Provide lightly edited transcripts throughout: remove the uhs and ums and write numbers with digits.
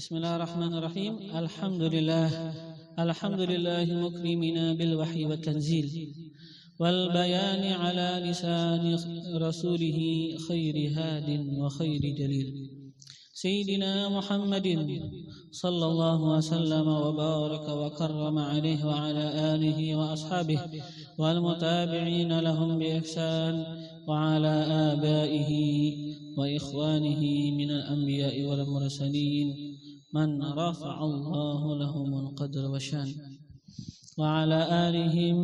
Bismillahirrahmanirrahim. Alhamdulillah mukrimina bil wahyi wat tanzil wal bayani ala lisan rasulih khairi hadin wa khairi dalil Sayyidina Muhammadin sallallahu wasallam wa baraka wa karrama alaihi wa ala alihi wa ashabihi wal mutabi'ina lahum bi ihsan wa ala abaihi wa ikhwanihi minal anbiya'i wal mursalin man rafa'allahu lahumul qadra wa syan wa ala alihim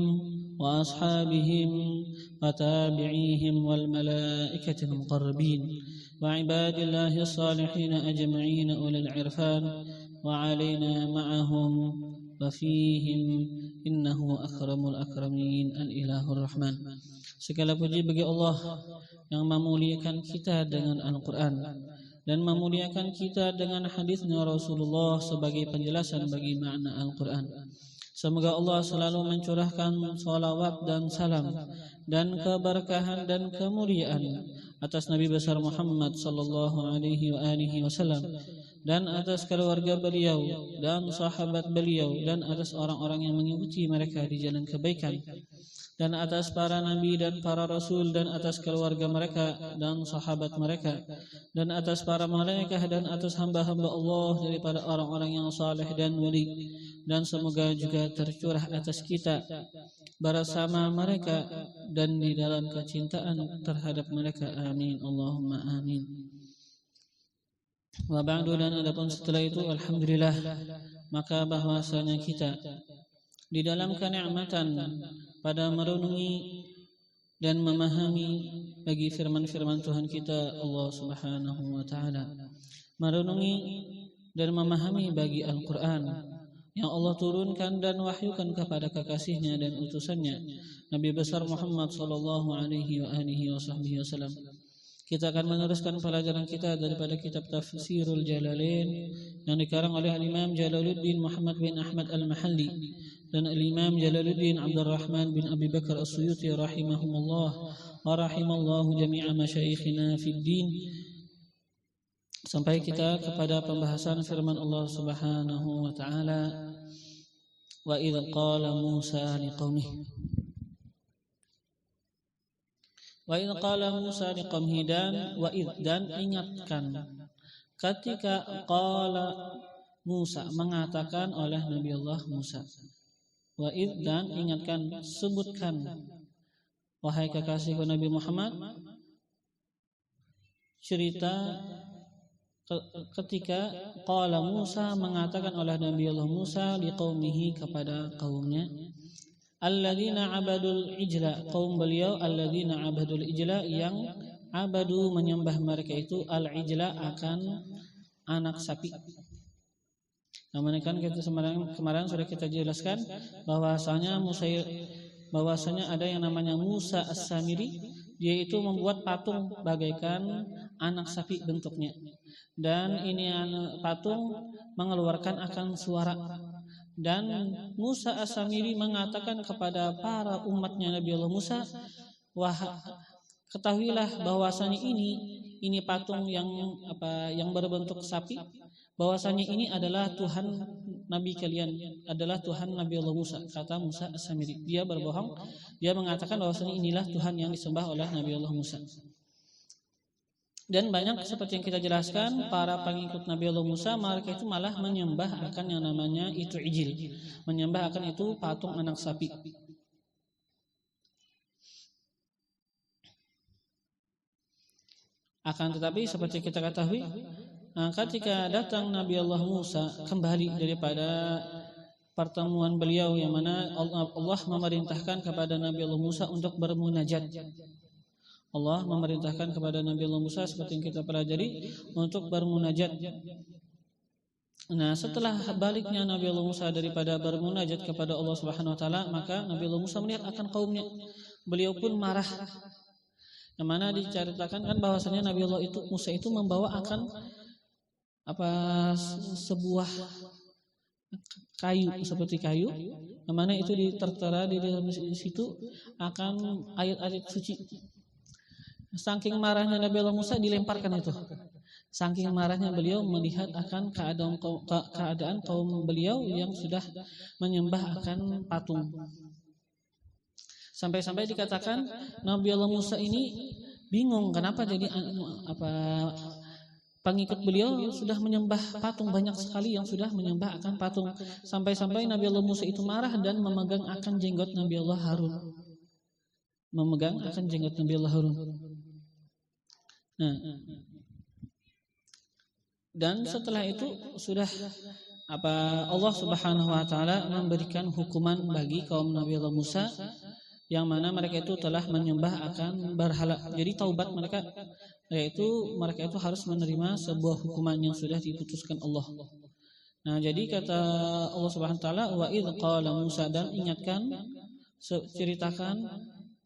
wa ashabihim wa tabi'ihim wal malaikatil muqarrabin wa ibadillahi salihin ajma'in ulil irfan wa alaina ma'ahum wa fihim innahu akramul akramin al ilahur rahman. Segala puji bagi Allah yang memuliakan kita dengan Al-Quran dan memuliakan kita dengan hadisnya Rasulullah sebagai penjelasan bagi makna Al-Quran. Semoga Allah selalu mencurahkan salawat dan salam dan keberkahan dan kemuliaan atas Nabi besar Muhammad sallallahu alaihi wasallam dan atas keluarga beliau dan sahabat beliau dan atas orang-orang yang mengikuti mereka di jalan kebaikan, dan atas para nabi dan para rasul, dan atas keluarga mereka dan sahabat mereka, dan atas para malaikat, dan atas hamba-hamba Allah daripada orang-orang yang saleh dan wali, dan semoga juga tercurah atas kita bersama mereka dan di dalam kecintaan terhadap mereka. Amin Allahumma amin. Wa ba'du, dan adapun setelah itu, alhamdulillah, maka bahwasanya kita di dalam kenikmatan pada merenungi dan memahami bagi firman-firman Tuhan kita Allah Subhanahu wa taala, merenungi dan memahami bagi Al-Qur'an yang Allah turunkan dan wahyukan kepada kekasihnya dan utusannya Nabi besar Muhammad sallallahu alaihi wasallam. Kita akan meneruskan pelajaran kita daripada kitab Tafsirul Jalalain yang dikarang oleh Al-Imam Jalaluddin Muhammad bin Ahmad Al-Mahalli dan Al-Imam Jalaluddin Abdurrahman bin Abi Bakar As-Suyuti rahimahumullah wa rahimallahu jami'a masyayikhina fid din, sampai kita kepada pembahasan firman Allah Subhanahu wa taala, wa idz qala Musa liqaumihi dan ingatkan ketika qala Musa mengatakan oleh Nabi Allah Musa. Wa id, dan ingatkan, sebutkan wahai kekasihku Nabi Muhammad cerita ketika qala Musa mengatakan oleh Nabi Allah Musa liqaumihi kepada kaumnya, alladzina abadul ijla, kaum beliau alladzina abadul ijla, yang abadu menyembah mereka itu al-ijla akan anak sapi. Namun kan kita kemarin sudah kita jelaskan bahwasanya ada yang namanya Musa As-Samiri, dia itu membuat patung bagaikan anak sapi bentuknya, dan ini patung mengeluarkan akan suara. Dan Musa As-Samiri mengatakan kepada para umatnya Nabi Allah Musa, wah, ketahuilah bahwasanya ini patung yang berbentuk sapi, bahwasanya ini adalah Tuhan Nabi kalian, adalah Tuhan Nabi Allah Musa. Kata Musa As-Samiri, dia berbohong, dia mengatakan bahwasanya inilah Tuhan yang disembah oleh Nabi Allah Musa. Dan banyak seperti yang kita jelaskan, para pengikut Nabi Allah Musa mereka itu malah menyembah akan yang namanya itu ijil, menyembah akan itu patung anak sapi. Akan tetapi seperti kita ketahui, ketika datang Nabi Allah Musa kembali daripada pertemuan beliau yang mana Allah memerintahkan kepada Nabi Allah Musa untuk bermunajat. Allah memerintahkan kepada Nabi Allah Musa seperti yang kita pelajari untuk bermunajat. Nah, setelah baliknya Nabi Allah Musa daripada bermunajat kepada Allah Subhanahu wa taala, maka Nabi Allah Musa melihat akan kaumnya. Beliau pun marah. Yang mana diceritakan kan bahwasanya Nabi Allah Musa itu membawa akan sebuah kayu, seperti kayu, yang mana itu tertera di dalam situ akan ayat-ayat suci. Saking marahnya Nabi Allah Musa dilemparkan itu. Saking marahnya beliau melihat akan keadaan kaum beliau yang sudah menyembah akan patung. Sampai-sampai dikatakan Nabi Allah Musa ini bingung kenapa jadi pengikut beliau sudah menyembah patung, banyak sekali yang sudah menyembah akan patung. Sampai-sampai Nabi Allah Musa itu marah dan memegang akan jenggot Nabi Allah Harun. Memegang akan jenggot Nabi Allah Harun. Nah, dan setelah itu sudah Allah Subhanahu wa taala memberikan hukuman bagi kaum Nabi Allah Musa yang mana mereka itu telah menyembah akan berhala. Jadi taubat mereka, yaitu mereka itu harus menerima sebuah hukuman yang sudah diputuskan Allah. Nah, jadi kata Allah Subhanahu wa taala, wa idz qala Musa, dan ingatkan, ceritakan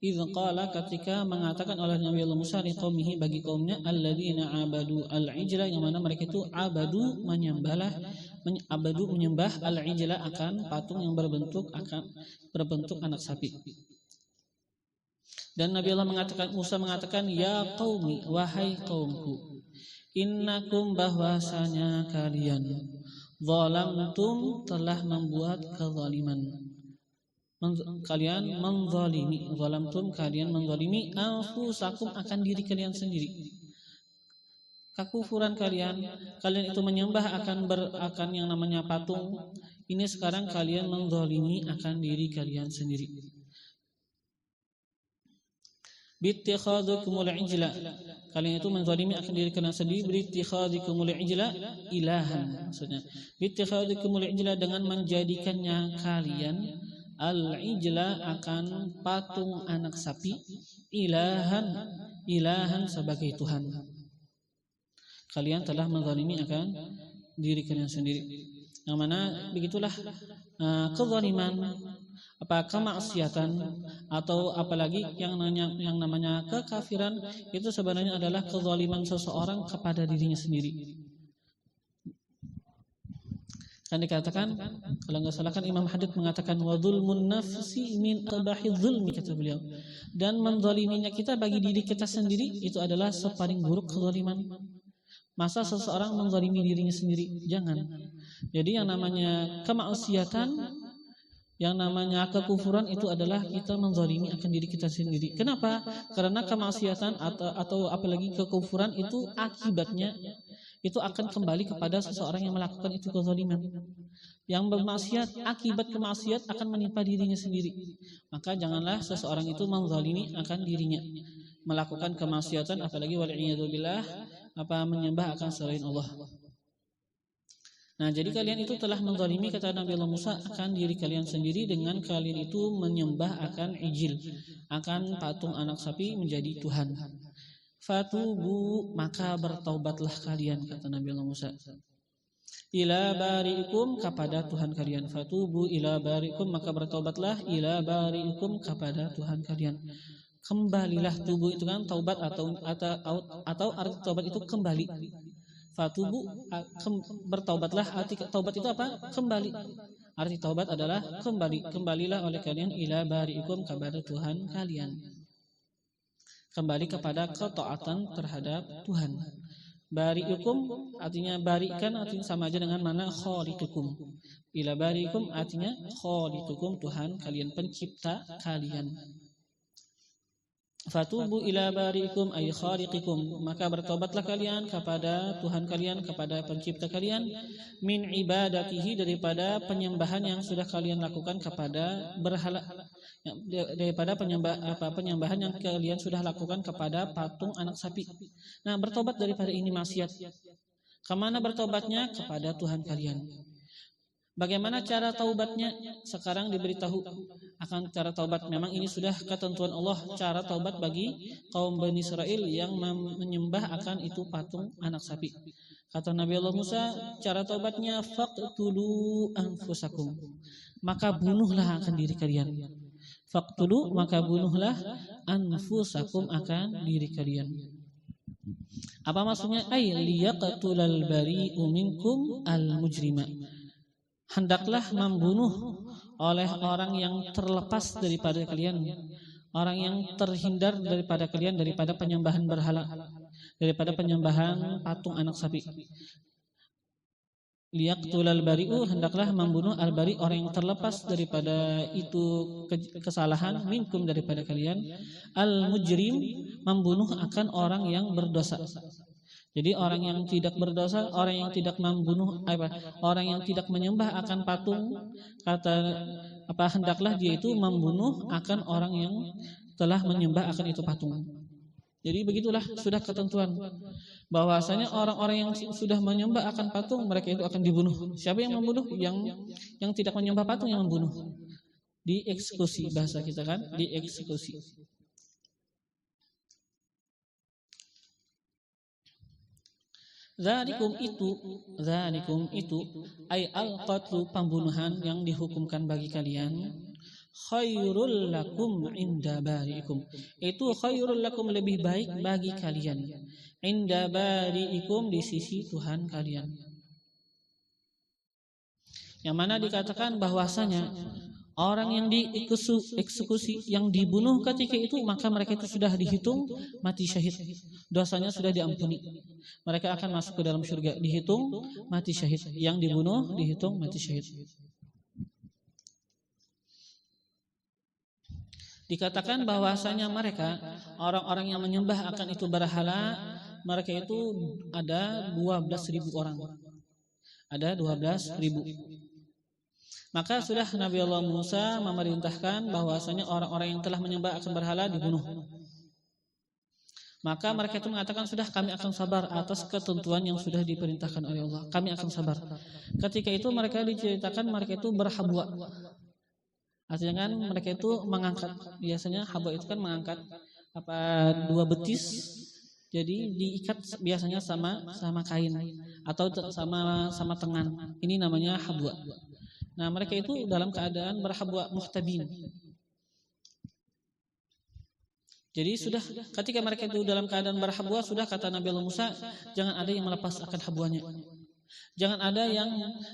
idz qala, ketika mengatakan oleh Nabi Allah Musa li qaumihi, bagi kaumnya, alladzina abadu al-ijla, yang mana mereka itu menyembah al-ijla akan patung yang berbentuk anak sapi. Dan Nabi Allah Musa mengatakan, ya qaumi, wahai kaumku, innakum, bahwasanya kalian, zalamtum, telah membuat kezaliman. Kalian menzalimi, zalamtum, kalian menzalimi anfusakum, akan diri kalian sendiri. Kekufuran kalian itu menyembah akan yang namanya patung. Ini sekarang kalian menzalimi akan diri kalian sendiri. Bittikhadhukumul ijla, kalian itu menzalimi akan diri kalian sendiri. Bittikhadhukumul ijla ilahan, maksudnya bittikhadhukumul ijla, dengan menjadikannya kalian al-ijla akan patung anak sapi, ilahan sebagai Tuhan. Kalian telah menzalimi akan diri kalian sendiri. Yang mana begitulah kezaliman, kemaksiatan, atau apalagi yang namanya kekafiran, itu sebenarnya adalah kezaliman seseorang kepada dirinya sendiri. Kan dikatakan, kalau nggak salah kan Imam Hadid mengatakan, wa dzulmun nafsi min aqbahi dzulmi, kata beliau, dan menzaliminya kita bagi diri kita sendiri itu adalah sepaling buruk kezaliman. Masa seseorang menzalimi dirinya sendiri? Jangan. Jadi yang namanya kemaksiatan, yang namanya kekufuran, itu adalah kita menzalimi akan diri kita sendiri. Kenapa? Karena kemaksiatan atau apalagi kekufuran itu akibatnya itu akan kembali kepada seseorang yang melakukan itu kezaliman. Yang bermaksiat, akibat kemaksiat akan menimpa dirinya sendiri. Maka janganlah seseorang itu menzalimi akan dirinya, melakukan kemaksiatan, apalagi wal'iyadzubillah, menyembah akan selain Allah. Nah, jadi kalian itu telah menzalimi, kata Nabi Allah Musa, akan diri kalian sendiri dengan kalian itu menyembah akan ijil, akan patung anak sapi menjadi Tuhan. Fatubu, maka bertaubatlah kalian, kata Nabi Allah Musa, ila bari'ikum, kepada Tuhan kalian. Fatubu ila bari'ikum, maka bertaubatlah ila bari'ikum, kepada Tuhan kalian. Kembalilah, tubuh itu kan taubat, atau arti taubat itu kembali. Fatubu, bertaubatlah, arti taubat itu apa? Kembali. Arti taubat adalah kembali. Kembalilah oleh kalian ila bari'ikum, kepada Tuhan kalian. Kembali kepada ketaatan terhadap Tuhan. Bari'ikum artinya barikan, artinya sama aja dengan mana khaliqukum. Ila bari'ikum artinya khaliqukum, Tuhan kalian, pencipta kalian. Fatubu ila bari'ikum ay khaliqikum, maka bertobatlah kalian kepada Tuhan kalian, kepada pencipta kalian, min ibadatihi, daripada penyembahan yang sudah kalian lakukan kepada berhala, daripada penyembahan yang kalian sudah lakukan kepada patung anak sapi. Nah, bertobat daripada ini maksiat. Kemana bertobatnya? Kepada Tuhan kalian. Bagaimana cara taubatnya? Sekarang diberitahu akan cara taubat. Memang ini sudah ketentuan Allah, cara taubat bagi kaum Bani Israel yang menyembah akan itu patung anak sapi. Kata Nabi Allah Musa, cara taubatnya faqtulu anfusakum, maka bunuhlah akan diri kalian. Faqtulu, maka bunuhlah anfusakum, akan diri kalian. Apa maksudnya? Ay liyaqtulal bari'u minkum al-mujrima, hendaklah membunuh oleh orang yang terlepas daripada kalian, orang yang terhindar daripada kalian, daripada penyembahan berhala, daripada penyembahan patung anak sapi. Liyaqtulal bari'u, hendaklah membunuh al-bari, orang yang terlepas daripada itu kesalahan, minkum, daripada kalian, al-mujrim, membunuh akan orang yang berdosa. Jadi orang yang tidak berdosa, orang yang tidak membunuh, orang yang tidak menyembah akan patung, hendaklah dia itu membunuh akan orang yang telah menyembah akan itu patung. Jadi begitulah sudah ketentuan bahwasanya orang-orang yang sudah menyembah akan patung, mereka itu akan dibunuh. Siapa yang membunuh? Yang tidak menyembah patung yang membunuh. Dieksekusi, bahasa kita kan, dieksekusi. Zalikum itu ay al-qatlu, pembunuhan yang dihukumkan bagi kalian, khairul lakum inda bari'ikum, itu khairul lakum, lebih baik bagi kalian, inda bari'ikum, di sisi Tuhan kalian. Yang mana dikatakan bahwasanya orang yang dieksekusi, yang dibunuh ketika itu, maka mereka itu sudah dihitung mati syahid, dosanya sudah diampuni, mereka akan masuk ke dalam surga, dihitung mati syahid. Yang dibunuh dihitung mati syahid. Dikatakan bahwasanya mereka, orang-orang yang menyembah akan itu berhala, mereka itu ada 12.000 orang. Ada 12.000. Maka sudah Nabi Allah Musa memerintahkan bahwasanya orang-orang yang telah menyembah akan berhala dibunuh. Maka mereka itu mengatakan, sudah, kami akan sabar atas ketentuan yang sudah diperintahkan oleh Allah. Kami akan sabar. Ketika itu mereka diceritakan mereka itu berhabwa. Artinya kan mereka itu mengangkat, biasanya habwa itu kan mengangkat dua betis, jadi diikat biasanya sama kain atau sama tengan. Ini namanya habwa. Nah, mereka itu dalam keadaan berhabwa muhtabin. Jadi sudah ketika mereka itu dalam keadaan berhabwa, sudah kata Nabi Allah Musa, jangan ada yang melepas akan habwanya. Jangan ada yang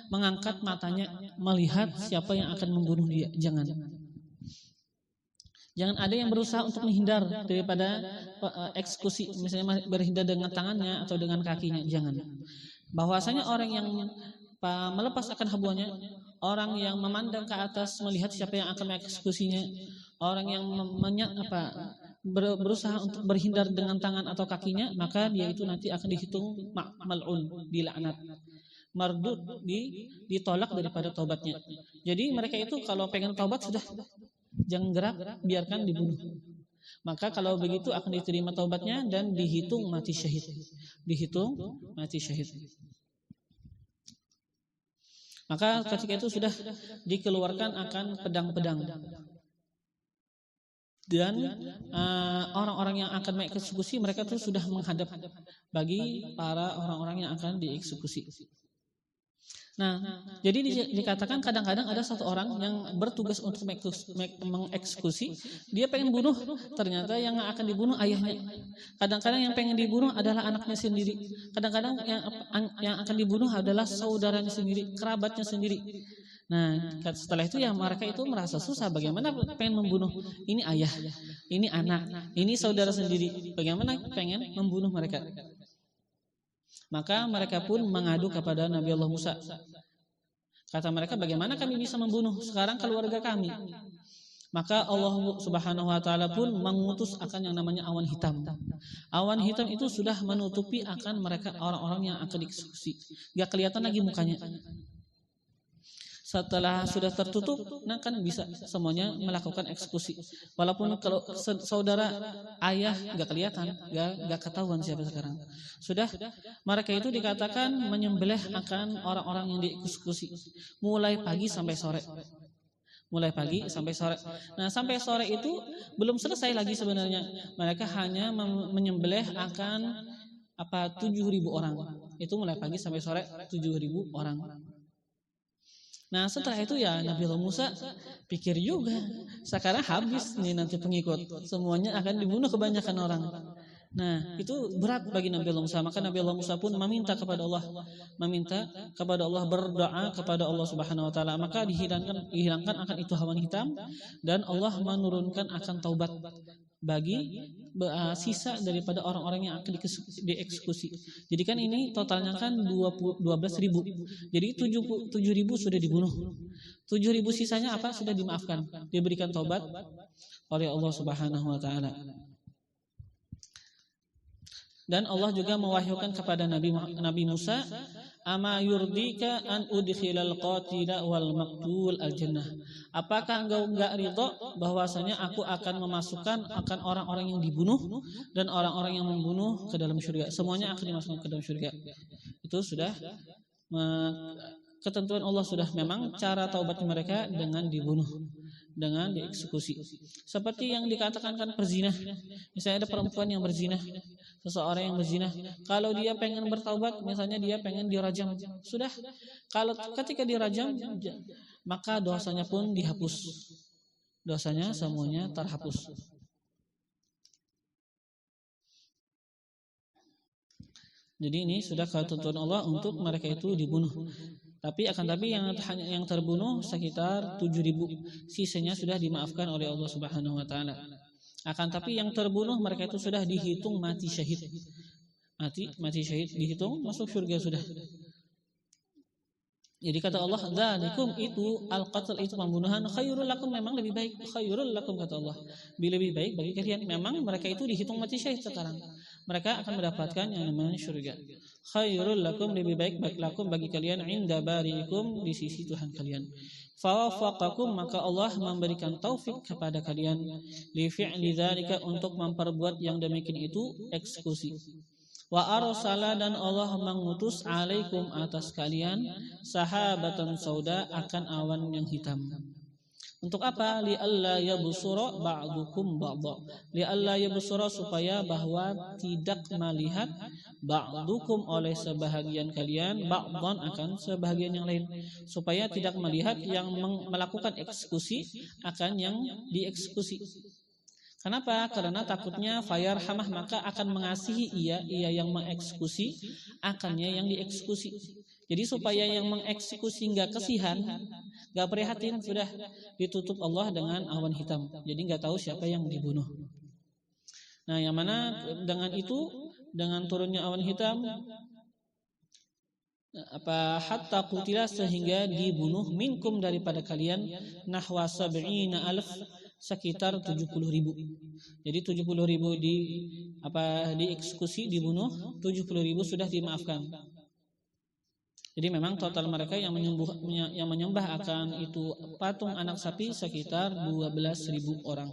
mengangkat matanya melihat siapa yang akan membunuh dia. Jangan ada yang berusaha untuk menghindar daripada eksekusi, misalnya berhindar dengan tangannya atau dengan kakinya. Jangan. Bahwasanya orang yang melepas akan habwanya, orang yang memandang ke atas melihat siapa yang akan mengeksekusinya, orang yang berusaha untuk berhindar dengan tangan atau kakinya, maka dia itu nanti akan dihitung mal'un, dilaknat, mardud, ditolak daripada taubatnya. Jadi mereka itu kalau pengen taubat sudah jangan gerak, biarkan dibunuh. Maka kalau begitu akan diterima taubatnya dan dihitung mati syahid. Dihitung mati syahid. Maka ketika itu sudah dikeluarkan akan pedang-pedang. Dan orang-orang yang akan mengeksekusi, mereka itu sudah menghadap bagi para orang-orang yang akan dieksekusi. Nah, jadi dikatakan kadang-kadang ada satu orang yang bertugas untuk mengeksekusi, dia pengen bunuh, ternyata yang akan dibunuh ayahnya. Kadang-kadang yang pengen dibunuh adalah anaknya sendiri. Kadang-kadang yang akan dibunuh adalah saudaranya sendiri, kerabatnya sendiri. Nah, setelah itu ya mereka itu merasa susah, bagaimana pengen membunuh, ini ayah, ini anak, ini saudara sendiri, bagaimana pengen membunuh mereka. Maka mereka pun mengadu kepada Nabi Allah Musa. Kata mereka, bagaimana kami bisa membunuh sekarang keluarga kami? Maka Allah Subhanahu wa taala pun mengutus akan yang namanya awan hitam. Awan hitam itu sudah menutupi akan mereka orang-orang yang akan dieksekusi. Gak kelihatan lagi mukanya. Setelah sudah tertutup, nah kan bisa semuanya melakukan eksekusi. Walaupun kalau saudara ayah gak kelihatan, gak ketahuan siapa sekarang. Sudah mereka itu dikatakan menyembelih akan orang-orang yang dieksekusi mulai pagi sampai sore. Mulai pagi sampai sore. Nah, sampai sore itu belum selesai lagi sebenarnya. Mereka hanya menyembelih akan 7.000 orang. Itu mulai pagi sampai sore 7.000 orang. Nah, setelah itu ya Nabi Allah Musa pikir juga, sekarang habis nih nanti pengikut, semuanya akan dibunuh kebanyakan orang. Nah, itu berat bagi Nabi Allah Musa. Maka Nabi Allah Musa pun meminta kepada Allah, berdoa kepada Allah Subhanahu wa taala. Maka dihilangkan akan itu awan hitam dan Allah menurunkan akan taubat bagi sisa daripada orang-orang yang akan dieksekusi. Jadi kan ini totalnya kan 12.000. Jadi 7.000 sudah dibunuh. 7.000 sisanya apa? Sudah dimaafkan, diberikan taubat oleh Allah Subhanahu wa taala. Dan Allah juga mewahyukan kepada Nabi Musa, ama yurdika an udkhilal qatila wal maqtul al jannah. Apakah engkau enggak ridho bahwasanya aku akan memasukkan akan orang-orang yang dibunuh dan orang-orang yang membunuh ke dalam surga. Semuanya akan dimasukkan ke dalam surga. Itu sudah ketentuan Allah, sudah memang cara taubat mereka dengan dibunuh, dengan dieksekusi. Seperti yang dikatakan kan perzina. Misalnya ada perempuan yang berzina, seseorang yang berzina, kalau dia pengen bertaubat, misalnya dia pengen dirajam, sudah, kalau ketika dirajam maka dosanya pun dihapus, dosanya semuanya terhapus. Jadi ini sudah ketentuan Allah untuk mereka itu dibunuh. Tapi yang terbunuh sekitar 7.000, sisanya sudah dimaafkan oleh Allah Subhanahu wa taala. Akan tapi yang terbunuh mereka itu sudah dihitung mati syahid. Mati syahid dihitung masuk surga sudah. Jadi kata Allah, dzalikum itu al-qatl, itu pembunuhan, khairul lakum, memang lebih baik, khairul lakum kata Allah. Lebih baik bagi kalian, memang mereka itu dihitung mati syahid sekarang. Mereka akan mendapatkan yang namanya surga. Khairul lakum, lebih baik lakum bagi kalian, inda bariikum, di sisi Tuhan kalian. Fawafaqakum, maka Allah memberikan taufik kepada kalian, li fi'li dzalika, untuk memperbuat yang demikian itu, eksekusi. Wa arsala, dan Allah mengutus alaikum, atas kalian, sahabatan sauda, akan awan yang hitam. Untuk apa? Li alla yabsura ba'dukum ba'dha. Li alla yabsura, supaya bahwa tidak melihat ba'dukum, oleh sebahagian kalian, ba'dhan, akan sebahagian yang lain. Supaya tidak melihat yang melakukan eksekusi akan yang dieksekusi. Kenapa? Karena takutnya fayarhamah, maka akan mengasihi ia yang mengeksekusi akannya yang dieksekusi. Jadi supaya yang mengeksekusi nggak kesihan, nggak prihatin, sudah ditutup Allah dengan awan hitam. Jadi nggak tahu siapa yang dibunuh. Nah, yang mana dengan itu, dengan turunnya awan hitam, hatta qutila, sehingga dibunuh, minkum, daripada kalian, nahwa sab'ina alf, sekitar 70.000. Jadi 70.000 dieksekusi, dibunuh, 70.000 sudah dimaafkan. Jadi memang total mereka yang menyembah akan itu patung anak sapi sekitar 12.000 orang.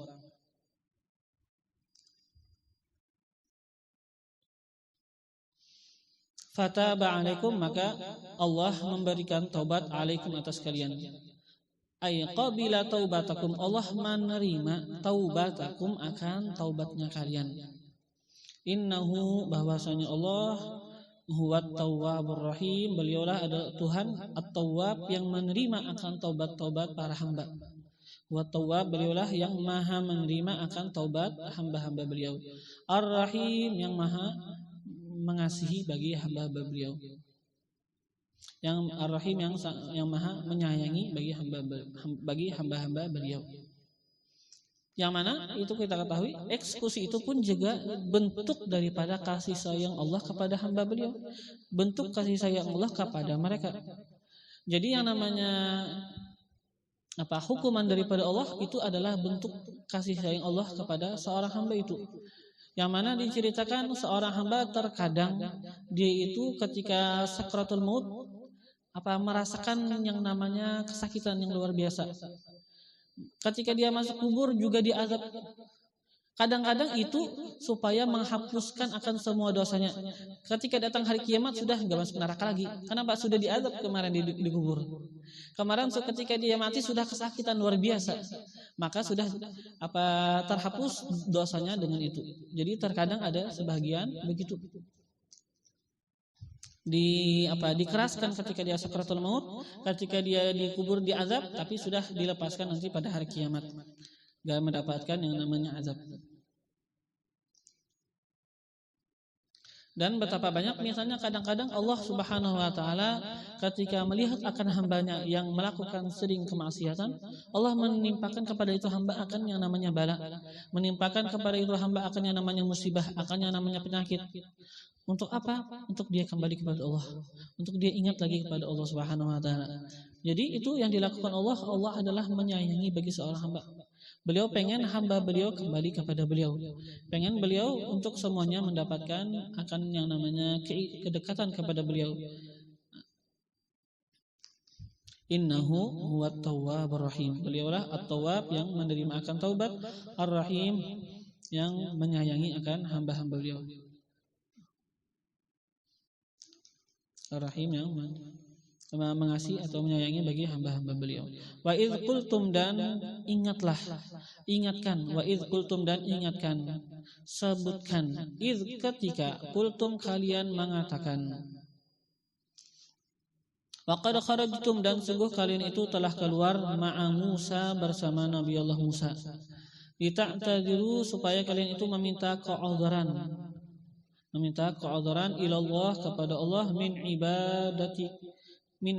Fataba alaikum, maka Allah memberikan taubat alaikum, atas kalian. Ay qabila taubatakum, Allah menerima taubatakum, akan taubatnya kalian. Innahu, bahwasanya Allah, huwat tawwabur rahim, beliaulah adalah Tuhan at-tawwab, yang menerima akan taubat-taubat para hamba. Huwat tawwab, beliaulah yang maha menerima akan taubat hamba-hamba beliau. Ar-rahim, yang maha mengasihi bagi hamba-hamba beliau. Yang Ar-Rahim, yang maha menyayangi bagi hamba-hamba beliau. Yang mana itu kita ketahui, eksekusi itu pun juga bentuk daripada kasih sayang Allah kepada hamba beliau, bentuk kasih sayang Allah kepada mereka. Jadi yang namanya hukuman daripada Allah itu adalah bentuk kasih sayang Allah kepada seorang hamba itu. Yang mana diceritakan seorang hamba terkadang dia itu ketika sakratul maut merasakan yang namanya kesakitan yang luar biasa. Ketika dia masuk kubur juga diazab. Kadang-kadang itu supaya menghapuskan akan semua dosanya. Ketika datang hari kiamat sudah nggak masuk neraka lagi. Kenapa? Sudah diazab kemarin di kubur. Kemarin ketika dia mati sudah kesakitan luar biasa. Maka sudah terhapus dosanya dengan itu. Jadi terkadang ada sebagian begitu. Dikeraskan ketika dia sakratul maut, ketika dia dikubur diazab, tapi sudah dilepaskan nanti pada hari kiamat, gak mendapatkan yang namanya azab. Dan betapa banyak misalnya kadang-kadang Allah Subhanahu wa taala ketika melihat akan hambanya yang melakukan sering kemaksiatan, Allah menimpakan kepada itu hamba akan yang namanya bala, menimpakan kepada itu hamba akan yang namanya musibah, akan yang namanya penyakit. Untuk apa? Untuk dia kembali kepada Allah, untuk dia ingat lagi kepada Allah Subhanahu wa taala. Jadi itu yang dilakukan Allah, Allah adalah menyayangi bagi seorang hamba. Beliau pengen hamba beliau kembali kepada beliau. Pengen beliau untuk semuanya mendapatkan akan yang namanya kedekatan kepada beliau. Innahu huwat tawwabur rahim. Beliaulah at-tawwab yang menerima akan taubat, ar-rahim yang menyayangi akan hamba-hamba beliau. Ar-rahim yang mengasihi atau menyayangi bagi hamba-hamba beliau. Wa idz qultum dan ingatlah, ingatkan. Wa idz qultum dan ingatkan, sebutkan. Idz ketika qultum kalian mengatakan. Wa qad kharajtum dan sungguh kalian itu telah keluar ma'a Musa bersama Nabi Allah Musa. Lita'tadiru supaya kalian itu meminta ke'udzuran. Meminta ke'udzuran ilallah kepada Allah min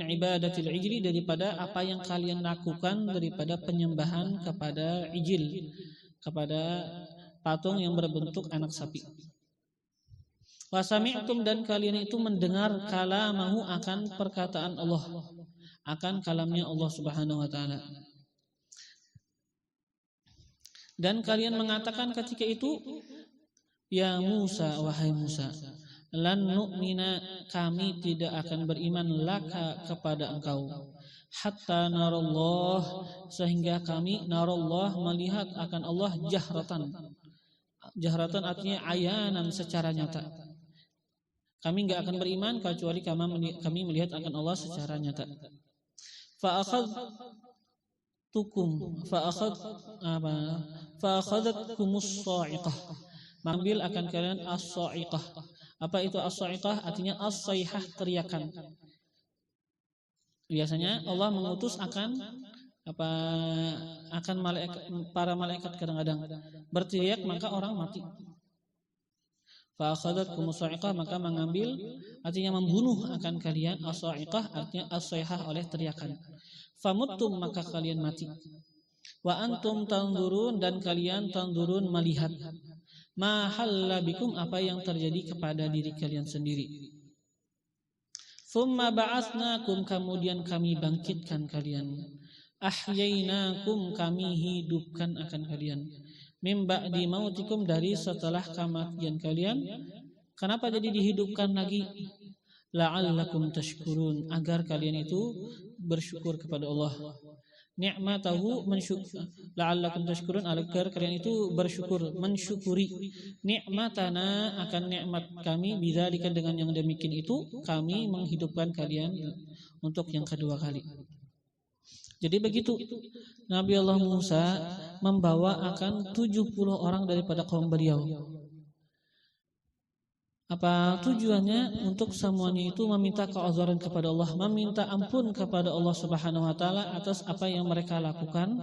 ibadatil ijli daripada apa yang kalian lakukan daripada penyembahan kepada ijil, kepada patung yang berbentuk anak sapi. Wa sami'tum dan kalian itu mendengar kalamahu akan perkataan Allah, akan kalamnya Allah Subhanahu wa taala. Dan kalian mengatakan ketika itu, ya Musa, wahai Musa, lan nu'mina kami tidak akan beriman laka kepada engkau hatta narallah sehingga kami narallah melihat akan Allah jahratan. Jahratan artinya ayanan secara nyata. Kami enggak akan beriman kecuali kami melihat akan Allah secara nyata. Fa akhadhatkumus sa'iqah. Mengambil akan kalian as-sa'iqah. Apa itu as-sa'iqah? Artinya as-sayhah, teriakan. Biasanya Allah mengutus akan malaikat, para malaikat kadang-kadang berteriak maka orang mati. Fa akhadhatkumus sa'iqah, maka mengambil artinya membunuh akan kalian, as-sa'iqah artinya as-sayhah oleh teriakan. Famuttum maka kalian mati. Wa antum tanzurun dan kalian tanzurun melihat. Ma halla bikum apa yang terjadi kepada diri kalian sendiri. Tsumma ba'atsnakum kemudian kami bangkitkan kalian. Ahyainakum kami hidupkan akan kalian. Mim ba'di mautikum dari setelah kematian kalian. Kenapa jadi dihidupkan lagi? La'allakum tashkurun agar kalian itu bersyukur kepada Allah. Ni'matahu la'allakum tashkurun agar kalian itu bersyukur, mensyukuri nikmatana akan nikmat kami bidzalika dengan yang demikian itu kami menghidupkan kalian untuk yang kedua kali. Jadi begitu Nabi Allah Musa membawa akan 70 orang daripada kaum beliau. Apa tujuannya? Untuk semuanya itu meminta ke'udzuran kepada Allah, meminta ampun kepada Allah Subhanahu wa taala atas apa yang mereka lakukan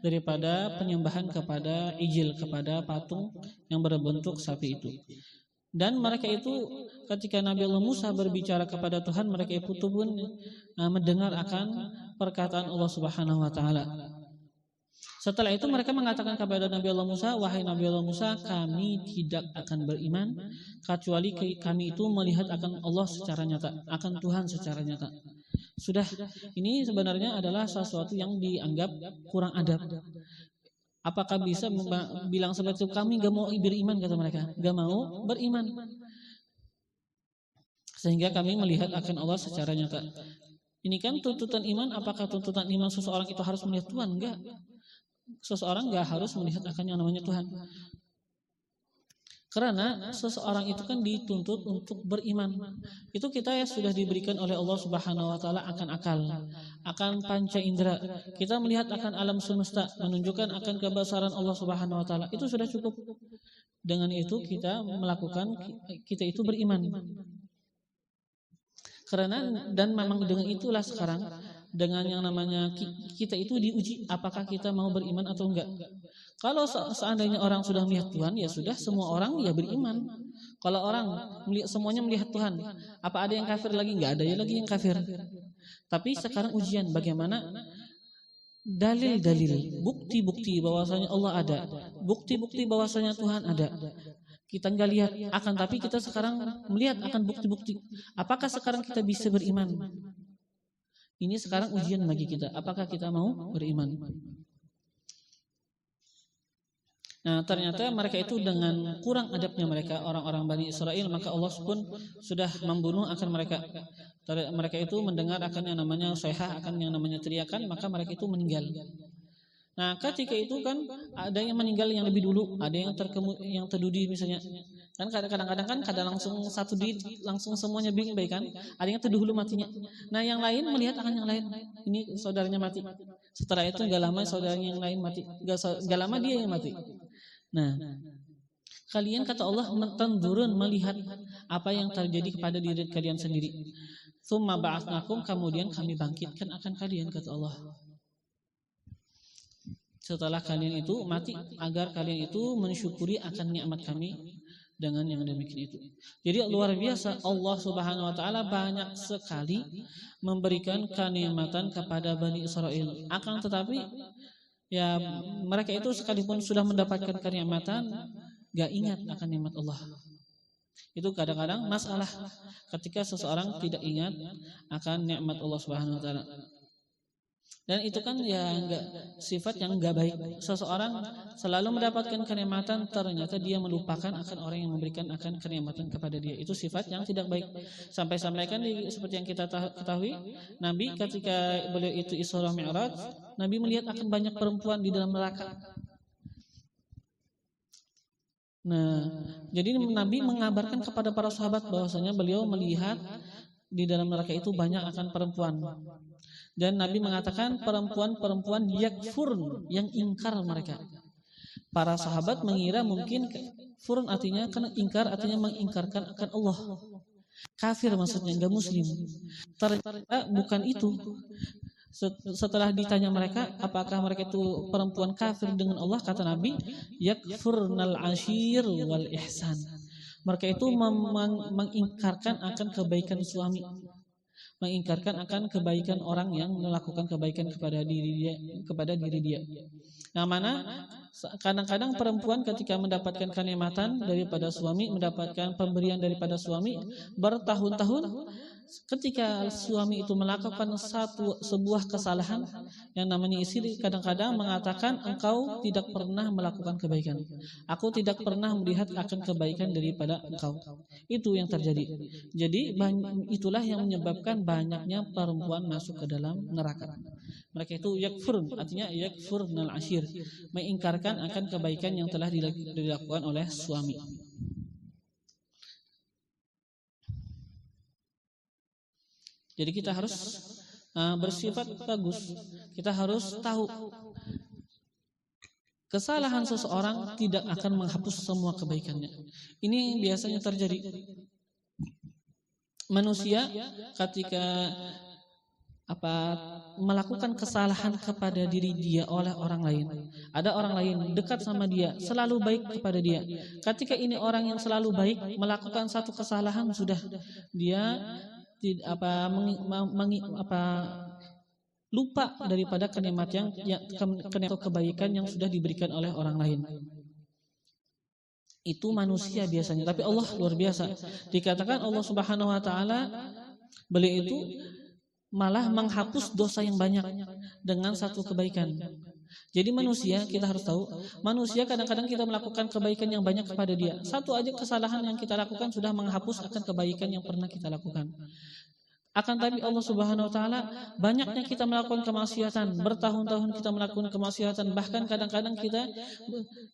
daripada penyembahan kepada ijil, kepada patung yang berbentuk sapi itu. Dan mereka itu ketika Nabi Allah Musa berbicara kepada Tuhan, mereka itu pun mendengar akan perkataan Allah Subhanahu wa taala. Setelah itu mereka mengatakan kepada Nabi Allah Musa, wahai Nabi Allah Musa, kami tidak akan beriman kecuali kami itu melihat akan Allah secara nyata, akan Tuhan secara nyata. Sudah, ini sebenarnya adalah sesuatu yang dianggap kurang adab. Apakah bisa bilang seperti itu? Kami gak mau beriman, kata mereka, gak mau beriman. Sehingga kami melihat akan Allah secara nyata. Ini kan tuntutan iman. Apakah tuntutan iman seseorang itu harus melihat Tuhan? Enggak. Seseorang gak harus melihat akan yang namanya Tuhan. Karena seseorang itu kan dituntut untuk beriman. Itu kita ya sudah diberikan oleh Allah Subhanahu wa taala akan akal, akan panca indera. Kita melihat akan alam semesta, menunjukkan akan kebesaran Allah Subhanahu wa taala. Itu sudah cukup. Dengan itu kita melakukan, kita itu beriman. Karena dan memang dengan itulah sekarang dengan yang namanya kita itu diuji apakah kita mau beriman atau enggak. Kalau seandainya orang sudah melihat Tuhan, ya sudah semua orang ya beriman. Kalau orang semuanya melihat Tuhan, apa ada yang kafir lagi? Nggak ada ya lagi yang kafir. Tapi sekarang ujian bagaimana dalil-dalil, bukti-bukti bahwasanya Allah ada, bukti-bukti bahwasanya Tuhan ada. Kita nggak lihat, akan tapi kita sekarang melihat akan bukti-bukti. Apakah sekarang kita bisa beriman? Ini sekarang ujian bagi kita. Apakah kita mau beriman? Nah, ternyata mereka itu dengan kurang adabnya mereka, orang-orang Bani Israel, maka Allah pun sudah membunuh akan mereka. Mereka itu mendengar akan yang namanya sayhah, akan yang namanya teriakan, maka mereka itu meninggal. Nah, ketika itu kan ada yang meninggal yang lebih dulu, ada yang terdudi misalnya. Kan kadang-kadang kan langsung satu langsung semuanya bingung baik kan? Ada yang terdahulu matinya. Nah, yang lain melihat akan yang lain. Ini saudaranya mati. Setelah itu enggak lama saudaranya yang lain mati. Enggak lama dia yang mati. Nah, kalian kata Allah tendurun melihat apa yang terjadi kepada diri kalian sendiri. Tsumma ba'atsnakum, kemudian kami bangkitkan akan kalian kata Allah. Setelah kalian itu mati, agar kalian itu mensyukuri akan nikmat kami dengan yang demikian itu. Jadi luar biasa, Allah Subhanahu wa taala banyak sekali memberikan kenikmatan kepada Bani Israel. Akan tetapi ya mereka itu sekalipun sudah mendapatkan kenikmatan, gak ingat akan nikmat Allah. Itu kadang-kadang masalah ketika seseorang tidak ingat akan nikmat Allah Subhanahu wa taala. Dan itu kan ya enggak sifat yang enggak baik. Seseorang selalu mendapatkan kenikmatan, ternyata dia melupakan akan orang yang memberikan akan kenikmatan kepada dia. Itu sifat yang tidak baik. Sampai-sampai kan seperti yang kita ketahui, Nabi ketika beliau itu Isra Mi'raj, Nabi melihat akan banyak perempuan di dalam neraka. Nah, jadi Nabi mengabarkan kepada para sahabat bahwasanya beliau melihat di dalam neraka itu banyak akan perempuan. Dan Nabi mengatakan perempuan-perempuan yakfurun, yang ingkar mereka. Para sahabat mengira mungkin furun artinya karena ingkar artinya mengingkarkan akan Allah. Kafir maksudnya, enggak muslim. Ternyata bukan itu. Setelah ditanya mereka apakah mereka itu perempuan kafir dengan Allah, kata Nabi, yakfurnal ashir wal ihsan. Mereka itu mengingkarkan akan kebaikan suami, mengingkarkan akan kebaikan orang yang melakukan kebaikan kepada diri dia. Yang mana kadang-kadang perempuan ketika mendapatkan kenikmatan daripada suami, mendapatkan pemberian daripada suami bertahun-tahun, ketika suami itu melakukan sebuah kesalahan yang namanya istri kadang-kadang mengatakan, engkau tidak pernah melakukan kebaikan, aku tidak pernah melihat akan kebaikan daripada engkau. Itu yang terjadi. Jadi itulah yang menyebabkan banyaknya perempuan masuk ke dalam neraka. Mereka itu yakfurun, artinya yakfurnal ashir, mengingkarkan akan kebaikan yang telah dilakukan oleh suami. Jadi kita harus bersifat bagus. Kita harus tahu kesalahan seseorang tidak akan menghapus semua kebaikannya. Ini biasanya terjadi. Manusia ketika melakukan kesalahan kepada diri dia oleh orang lain. Ada orang lain dekat sama dia, selalu baik kepada dia. Ketika ini orang yang selalu baik melakukan satu kesalahan, sudah dia lupa daripada kenikmatan kebaikan yang sudah diberikan oleh orang lain. Itu manusia biasanya, tapi Allah luar biasa. Dikatakan Allah Subhanahu wa taala, beliau itu malah menghapus dosa yang banyak dengan satu kebaikan. Jadi manusia, kita harus tahu, manusia kadang-kadang kita melakukan kebaikan yang banyak kepada dia. Satu aja kesalahan yang kita lakukan sudah menghapus akan kebaikan yang pernah kita lakukan. Akan tapi Allah Subhanahu wa taala, banyaknya kita melakukan kemaksiatan, bertahun-tahun kita melakukan kemaksiatan, bahkan kadang-kadang kita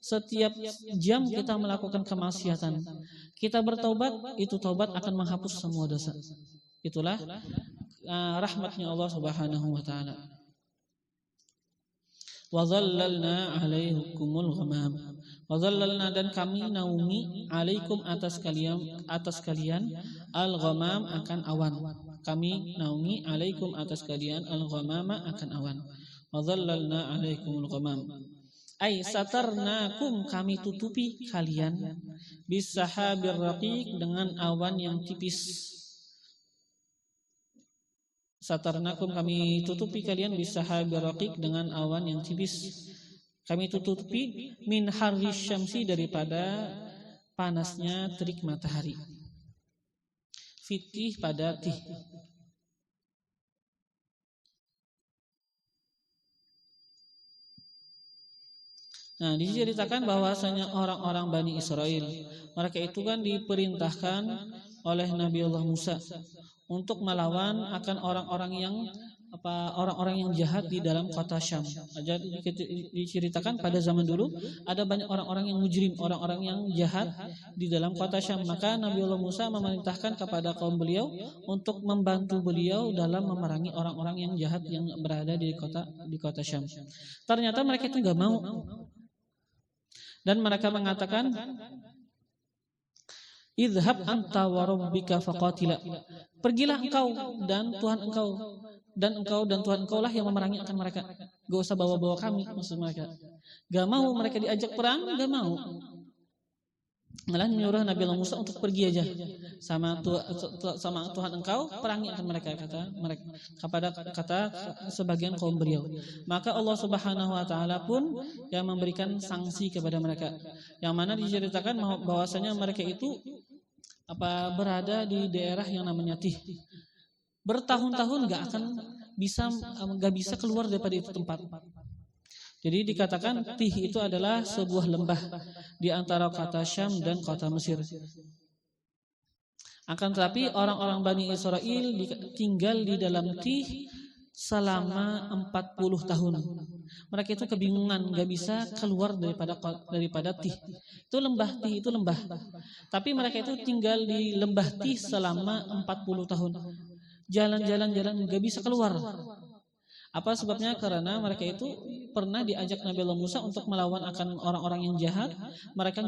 setiap jam kita melakukan kemaksiatan. Kita bertaubat, itu taubat akan menghapus semua dosa. Itulah rahmatnya Allah Subhanahu wa taala. Wa dhallalna 'alaikumul ghamam. Wa dhallalna, dan kami naungi, 'alaikum atas kalian al-ghamam akan awan. Kami naungi 'alaikum atas kalian al-ghamama akan awan. Wa dhallalna 'alaikumul ghamam. Ai satarnakum, kami tutupi kalian, bisahabir raqiq, dengan awan yang tipis. Satarnakum, kami tutupi kalian, bisahabir raqiq, dengan awan yang tipis. Kami tutupi min harri syamsi, daripada panasnya terik matahari. Fitih, pada tih. Nah, diceritakan bahwasanya orang-orang Bani Israel, mereka itu kan diperintahkan oleh Nabi Allah Musa untuk melawan akan orang-orang yang jahat di dalam kota Syam. Jadi diceritakan pada zaman dulu ada banyak orang-orang yang mujrim, orang-orang yang jahat di dalam kota Syam. Maka Nabi Allah Musa memerintahkan kepada kaum beliau untuk membantu beliau dalam memerangi orang-orang yang jahat yang berada di kota Syam. Ternyata mereka itu nggak mau. Dan mereka mengatakan, idhab anta wa rabbika faqatila. Pergilah engkau dan Tuhan engkau, dan Tuhan engkau lah yang memerangi akan mereka. Gak usah bawa-bawa kami, maksud mereka. Gak mau mereka diajak perang, gak mau. Malah menyuruh Nabi Allah Musa untuk pergi aja sama Tuhan engkau, perangi akan mereka, kata sebagian kaum beliau. Maka Allah Subhanahu wa taala pun yang memberikan sanksi kepada mereka, yang mana diceritakan bahwasanya mereka itu berada di daerah yang namanya Tih. Bertahun-tahun gak bisa keluar daripada itu tempat. Jadi dikatakan Tih itu adalah sebuah lembah di antara kota Syam dan kota Mesir. Akan tetapi orang-orang Bani Israel tinggal di dalam Tih selama 40 tahun. Mereka itu kebingungan, gak bisa keluar daripada Tih. Itu lembah Tih, itu lembah. Tapi mereka itu tinggal di lembah Tih selama 40 tahun. Jalan-jalan gak bisa keluar. Apa sebabnya? Karena mereka itu pernah diajak Nabi Allah Musa untuk melawan akan orang-orang yang jahat. Mereka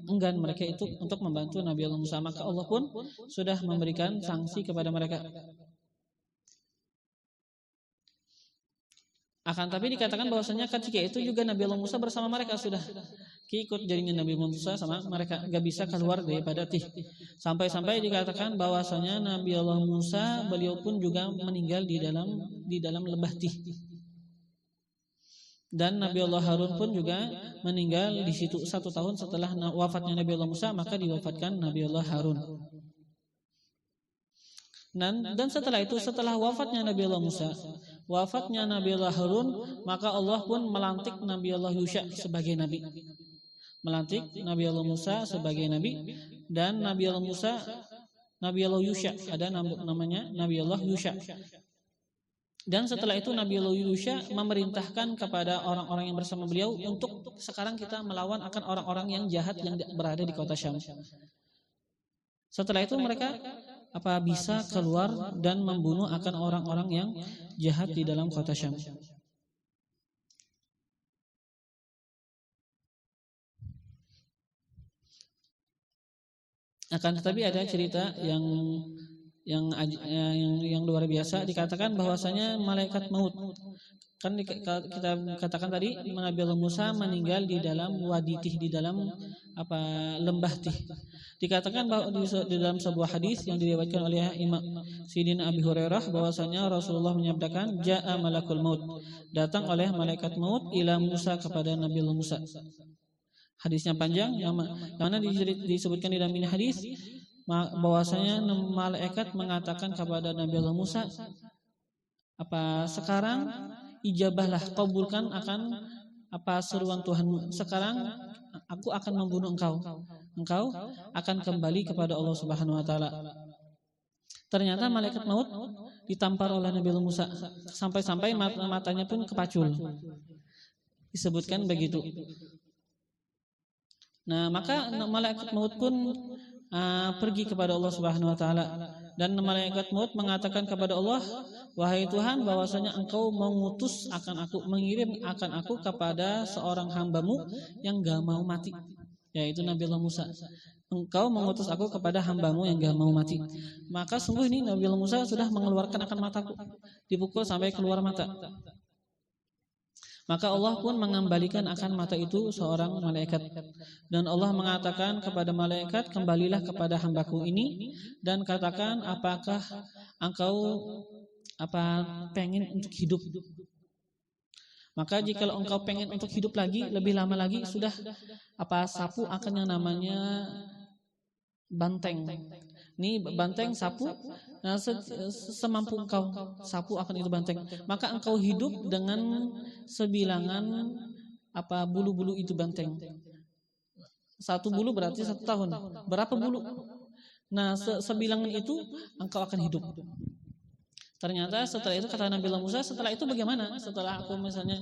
enggan mereka itu untuk membantu Nabi Allah Musa. Maka Allah pun sudah memberikan sanksi kepada mereka. Akan tapi dikatakan bahwasanya ketika itu juga Nabi Allah Musa bersama mereka sudah ikut jaringan Nabi Musa sama mereka, gak bisa keluar daripada Tih. Sampai-sampai dikatakan bahwasanya Nabi Allah Musa beliau pun juga meninggal di dalam lembah Tih. Dan Nabi Allah Harun pun juga meninggal di situ 1 tahun setelah wafatnya Nabi Allah Musa, maka diwafatkan Nabi Allah Harun. Dan setelah itu, setelah wafatnya Nabi Allah Musa, wafatnya Nabi Allah Harun, maka Allah pun melantik Nabi Allah Yusha sebagai nabi. Melantik Nabi Allah Musa sebagai nabi, dan Nabi Allah Yusha, ada namanya Nabi Allah Yusha. Dan setelah itu Nabi Allah Yusha memerintahkan kepada orang-orang yang bersama beliau untuk sekarang kita melawan akan orang-orang yang jahat yang berada di kota Syam. Setelah itu mereka bisa keluar dan membunuh akan orang-orang yang jahat di dalam kota Syam. Akan tetapi ada cerita yang luar biasa. Dikatakan bahwasanya malaikat maut, kan kita katakan tadi Nabi Allah Musa meninggal di dalam wadi Tih, di dalam lembah Tih. Dikatakan bahwa di dalam sebuah hadis yang diriwayatkan oleh Imam Sayyidina Abi Hurairah bahwasanya Rasulullah menyabdakan, ja'a malakul maut, datang oleh malaikat maut ila Musa, kepada Nabi Allah Musa. Hadisnya panjang, yang mana disebutkan di dalam ini hadis bahwasanya malaikat mengatakan kepada Nabi Allah Musa, sekarang ijabahlah, kabulkan akan seruan Tuhanmu. Sekarang aku akan membunuh engkau akan kembali kepada Allah Subhanahu wa taala. Ternyata malaikat maut ditampar oleh Nabi Allah Musa sampai-sampai matanya pun kepacul. Disebutkan begitu. Nah, maka malaikat maut pun pergi kepada Allah Subhanahu wa taala, dan malaikat maut mengatakan kepada Allah, wahai Tuhan, bahwasanya engkau mengutus mengirim akan aku kepada seorang hambamu yang gak mau mati, yaitu Nabi Allah Musa. Engkau mengutus aku kepada hambamu yang gak mau mati. Maka sungguh ini Nabi Allah Musa sudah mengeluarkan akan mataku, dipukul sampai keluar mata. Maka Allah pun mengembalikan akan mata itu seorang malaikat. Dan Allah mengatakan kepada malaikat, kembalilah kepada hambaku ini dan katakan, apakah engkau pengen untuk hidup? Maka jika engkau pengen untuk hidup lagi, lebih lama lagi, sudah sapu akan yang namanya banteng. Ini banteng sapu, nah semampu engkau sapu akan itu banteng. Maka engkau hidup dengan sebilangan bulu-bulu itu banteng. Satu bulu berarti 1 tahun. Berapa bulu? Nah sebilangan itu engkau akan hidup. Ternyata setelah itu kata Nabi Musa, setelah itu bagaimana? Setelah aku misalnya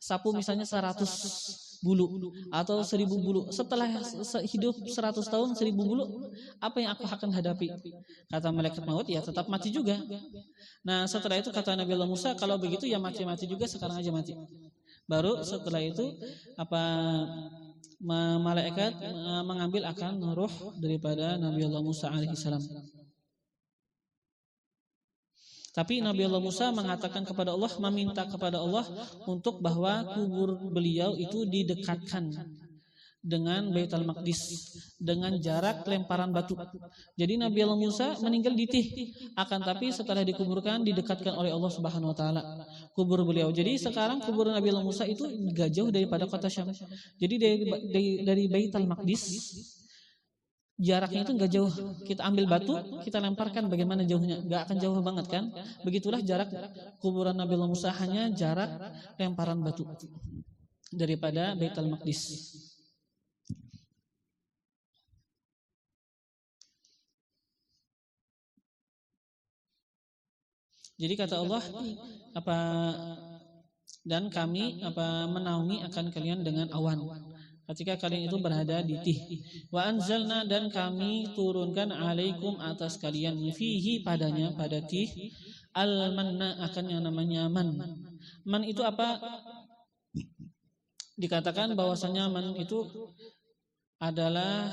sapu misalnya 100 bulu atau 1000 bulu, setelah hidup 100 tahun 1000 bulu, apa yang aku akan hadapi? Kata malaikat maut, ya tetap mati juga. Nah setelah itu kata Nabi Musa, kalau begitu ya mati-mati juga, sekarang aja mati. Baru setelah itu malaikat mengambil akan ruh daripada Nabi Musa alaihissalam. Tapi Nabi Allah Musa mengatakan kepada Allah, meminta kepada Allah untuk bahwa kubur beliau itu didekatkan dengan Baitul Maqdis dengan jarak lemparan batu. Jadi Nabi Allah Musa meninggal di Tih, akan tapi setelah dikuburkan didekatkan oleh Allah Subhanahu wa taala kubur beliau. Jadi sekarang kubur Nabi Allah Musa itu enggak jauh daripada kota Syam. Jadi dari Baitul Maqdis jaraknya itu enggak jauh. Kita ambil batu, kita lemparkan, bagaimana jauhnya? Enggak akan jauh banget kan? Begitulah jarak kuburan Nabi Musa, hanya jarak lemparan batu daripada Baitul Maqdis. Jadi kata Allah, dan kami menaungi akan kalian dengan awan ketika kalian itu berada di Tih. Wa anzalna, dan kami turunkan alaikum atas kalian, fihi padanya, pada Tih, al-manna, akan yang namanya man. Man itu apa? Dikatakan bahwasanya man itu adalah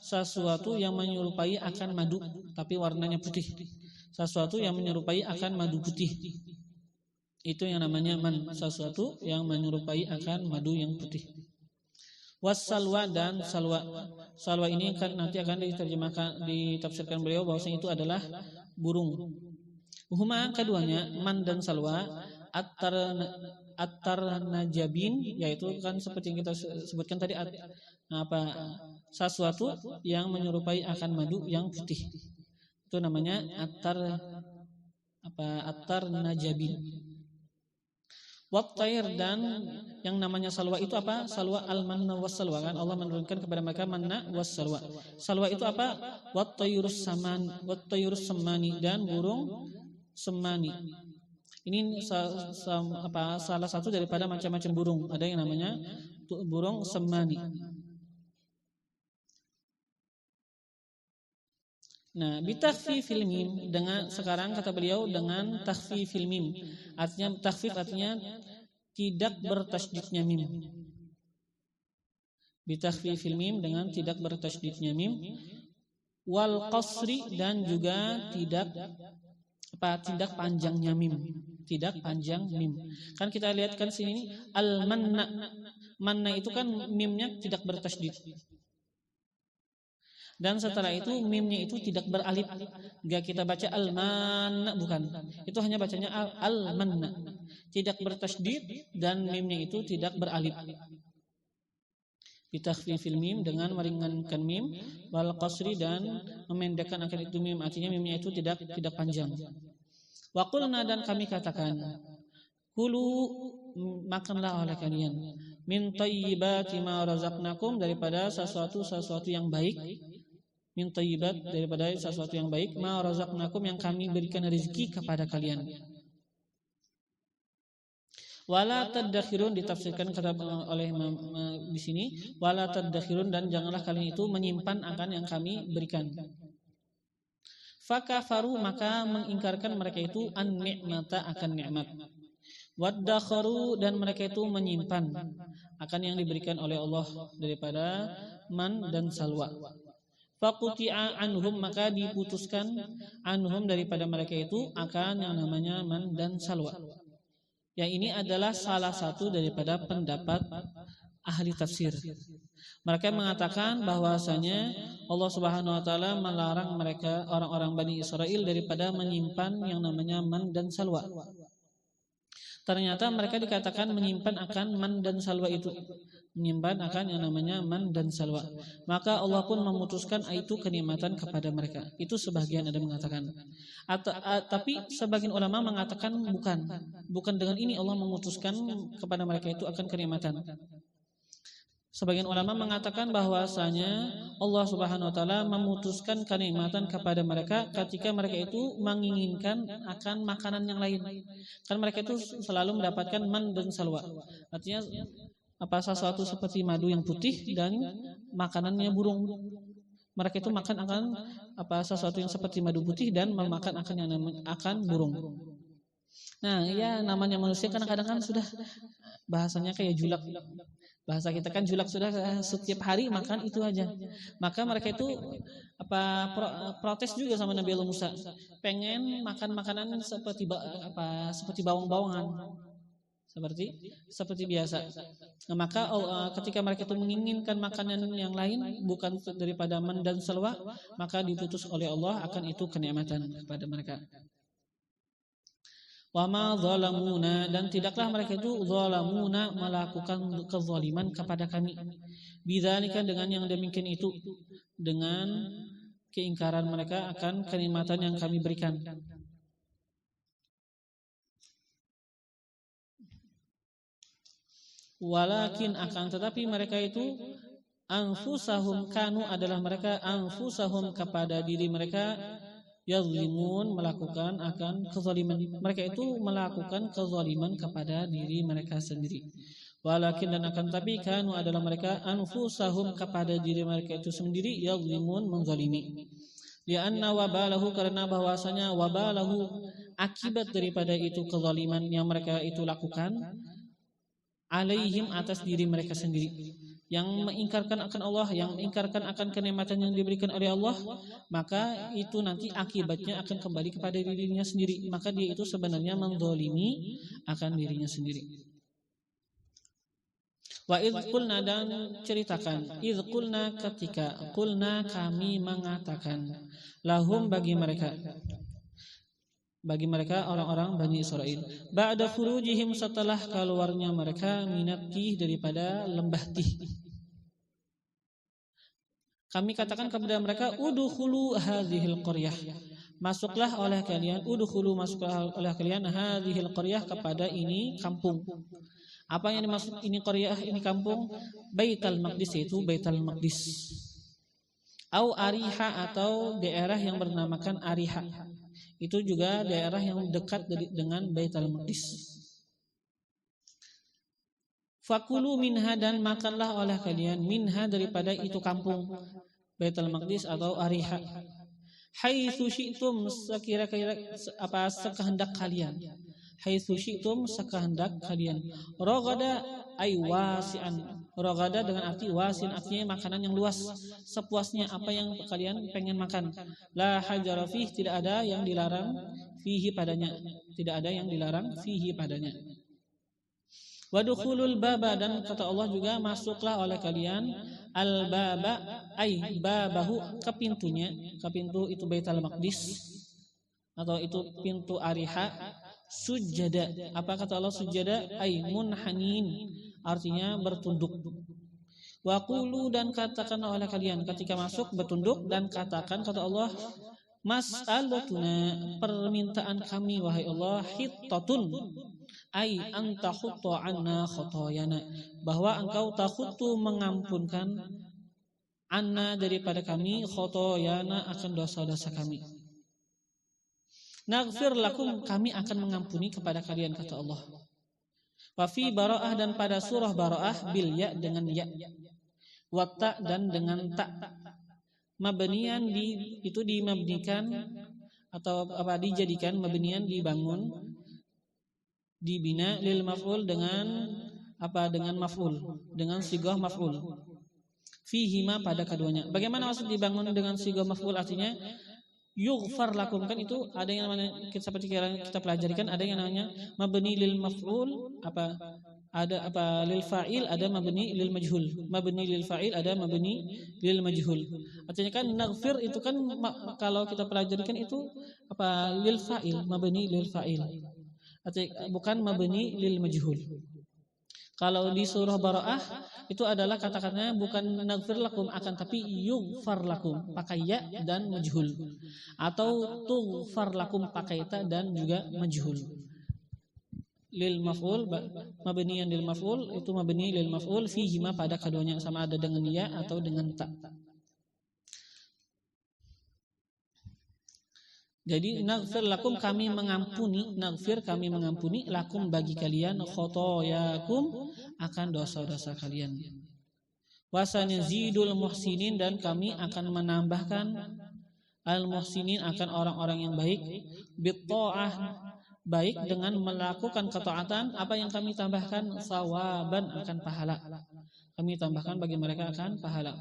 sesuatu yang menyerupai akan madu tapi warnanya putih. Sesuatu yang menyerupai akan madu putih. Itu yang namanya man, sesuatu yang menyerupai akan madu yang putih. Wassalwa, dan salwa. Salwa ini kan nanti akan ditafsirkan beliau bahwasanya itu adalah burung. Huma, keduanya, man dan salwa, attar najabin, yaitu kan seperti yang kita sebutkan tadi, sesuatu yang menyerupai akan madu yang putih. Itu namanya attar najabin. Wat-tair, dan yang namanya salwa itu apa? Salwa al-manna was-salwa, kan Allah menurunkan kepada mereka manna was-salwa. Salwa itu apa? Wat-tayrus samani, dan burung semani. Ini salah satu daripada macam-macam burung. Ada yang namanya burung semani. Nah, bitakhfifil mim, dengan sekarang kata beliau dengan takhfifil mim. Artinya takhfif artinya tidak bertasydidnya mim. Bitakhfifil mim, dengan tidak bertasydidnya mim. Wal qasri, dan juga tidak panjangnya mim. Tidak panjang mim. Kan kita lihat kan sini al-manna. Manna itu kan mimnya tidak bertasydid. Dan setelah itu mimnya itu tidak beralif. Enggak kita baca al-manna, bukan. Itu hanya bacanya al-manna. Tidak bertasydid dan mimnya itu tidak beralif. Bitakhfifil mim, dengan meringankan mim, wal qasri, dan memendekkan akan itu mim, artinya mimnya itu tidak panjang. Wa qulna, dan kami katakan, kulu, makanlah oleh kalian, min thayyibati ma razaqnakum, daripada sesuatu yang baik. Min thayyibat, daripada sesuatu yang baik, ma razaqnakum, yang kami berikan rezeki kepada kalian. Wala tadakhirun, ditafsirkan oleh di sini, wala tadakhirun, dan janganlah kalian itu menyimpan akan yang kami berikan. Fakafaru, maka mengingkarkan mereka itu an-ni'mata, akan nikmat. Waddakharu, dan mereka itu menyimpan akan yang diberikan oleh Allah daripada man dan salwa. Faquti'a anhum, maka diputuskan anhum, daripada mereka itu akan yang namanya man dan salwa. Yang ini adalah salah satu daripada pendapat ahli tafsir. Mereka mengatakan bahwasanya Allah Subhanahu wa taala melarang mereka orang-orang Bani Israel daripada menyimpan yang namanya man dan salwa. Ternyata mereka dikatakan menyimpan akan man dan salwa itu, menyimpan akan yang namanya man dan salwa. Maka Allah pun memutuskan itu kenikmatan kepada mereka. Itu sebagian ada mengatakan. Tapi sebagian ulama mengatakan bukan dengan ini Allah memutuskan kepada mereka itu akan kenikmatan. Sebagian ulama mengatakan bahwasanya Allah Subhanahu wa taala memutuskan kenikmatan kepada mereka ketika mereka itu menginginkan akan makanan yang lain. Kan mereka itu selalu mendapatkan man dan salwa. Artinya sesuatu seperti madu yang putih dan makanannya burung. Mereka itu makan akan sesuatu yang seperti madu putih dan memakan akan yang akan burung. Nah, ya namanya manusia kadang-kadang kan sudah bahasanya kayak julak. Bahasa kita kan julak, sudah setiap hari makan itu aja. Maka mereka itu protes juga sama Nabi Allah Musa, pengen makan makanan seperti bawang-bawangan, seperti biasa. Nah, maka ketika mereka itu menginginkan makanan yang lain bukan daripada man dan salwa, maka diputus oleh Allah akan itu kenikmatan kepada mereka. Wa ma zalamuna, dan tidaklah mereka itu zalamuna melakukan kezaliman kepada kami. Bidzalika, dengan yang demikian itu, dengan keingkaran mereka akan kenikmatan yang kami berikan. Walakin akan tetapi mereka itu anfusahum kanu adalah mereka anfusahum kepada diri mereka yazlimun melakukan akan kezaliman. Mereka itu melakukan kezaliman kepada diri mereka sendiri. Walakin dan akan tapi kanu adalah mereka anfusahum kepada diri mereka itu sendiri yazlimun menzalimi. Lianna wabalahu, karena bahwasanya wabalahu akibat daripada itu kezaliman yang mereka itu lakukan alaihim atas diri mereka sendiri. Yang mengingkarkan akan Allah, yang mengingkarkan akan kenikmatan yang diberikan oleh Allah, maka itu nanti akibatnya akan kembali kepada dirinya sendiri. Maka dia itu sebenarnya menzalimi akan dirinya sendiri. Wa idz qulna, dan ceritakan, idz qulna ketika qulna kami mengatakan, lahum bagi mereka orang-orang Bani Israel, ba'da khurujihim setelah keluarnya mereka minat Tih daripada lembah Tih. Kami katakan kepada mereka, udkhulu hadhil qaryah, masuklah oleh kalian, masuklah oleh kalian hadhil qaryah kepada ini kampung. Apa yang dimaksud ini qaryah, ini kampung? Baitul Maqdis, yaitu Baitul Maqdis. Au Ariha, atau daerah yang bernamakan Ariha. Itu juga daerah yang dekat dengan Baitul Maqdis. Fakulu minha, dan makanlah oleh kalian minha daripada itu kampung Baitul Maqdis atau Ariha. Haitsu syi'tum, sekira-kira sekehendak kalian. Haitsu syi'tum, sekehendak kalian. Ragada ay wasi'an. Ragada dengan arti wasin, artinya makanan yang luas, sepuasnya apa yang kalian pengen makan. La hajara fih, tidak ada yang dilarang fihi padanya. Tidak ada yang dilarang fihi padanya. Wadukhulul baba, dan kata Allah juga masuklah oleh kalian al baba ay babahu, ke pintunya, ke pintu itu Baitul Maqdis atau itu pintu Ariha, sujada. Apa kata Allah sujada? Ay munhanin, artinya bertunduk. Waqulu, dan katakan oleh kalian ketika masuk bertunduk, dan katakan kata Allah, mas'alatuna, permintaan kami wahai Allah, hittatun ay anta khutta anna khotoyana, bahwa engkau takhutu mengampunkan anna daripada kami, khotoyana akan dosa-dosa kami. Naghfir lakum, kami akan mengampuni kepada kalian kata Allah. Wa fi Bara'ah, dan pada surah Bara'ah bil ya, dengan ya, wa ta, dan dengan ta. Mabniyan itu dimabnikan atau dijadikan, mabniyan dibangun, dibina, lil maf'ul dengan dengan maf'ul, dengan sigah maf'ul. Fihima, pada keduanya. Bagaimana maksud dibangun dengan sigah maf'ul? Artinya yughfar lakum, kan itu ada yang namanya seperti kita pelajari kan, ada yang namanya mabni lil maf'ul, ada lil fa'il, ada mabni lil majhul. Mabni lil fa'il, ada mabni lil majhul. Artinya kan naghfir itu kan kalau kita pelajari kan itu lil fa'il, mabni lil fa'il. Artinya bukan mabni lil majhul. Kalau di surah Bara'ah itu adalah kata-katanya bukan naghfir lakum, akan tapi yughfar lakum pakai ya dan majhul, atau tughfar lakum pakai ta dan juga majhul. Lil maf'ul, mabniyan lil maf'ul, itu mabni lil maf'ul fihi ma, pada keduanya, sama ada dengan ya atau dengan ta. Jadi naghfir lakum, kami mengampuni, naghfir kami mengampuni, lakum bagi kalian, khotoyakum akan dosa-dosa kalian. Wasanazidul muhsinin, dan kami akan menambahkan al muhsinin akan orang-orang yang baik, bitta'ah, baik dengan melakukan ketaatan. Apa yang kami tambahkan? Sawaban, akan pahala. Kami tambahkan bagi mereka akan pahala.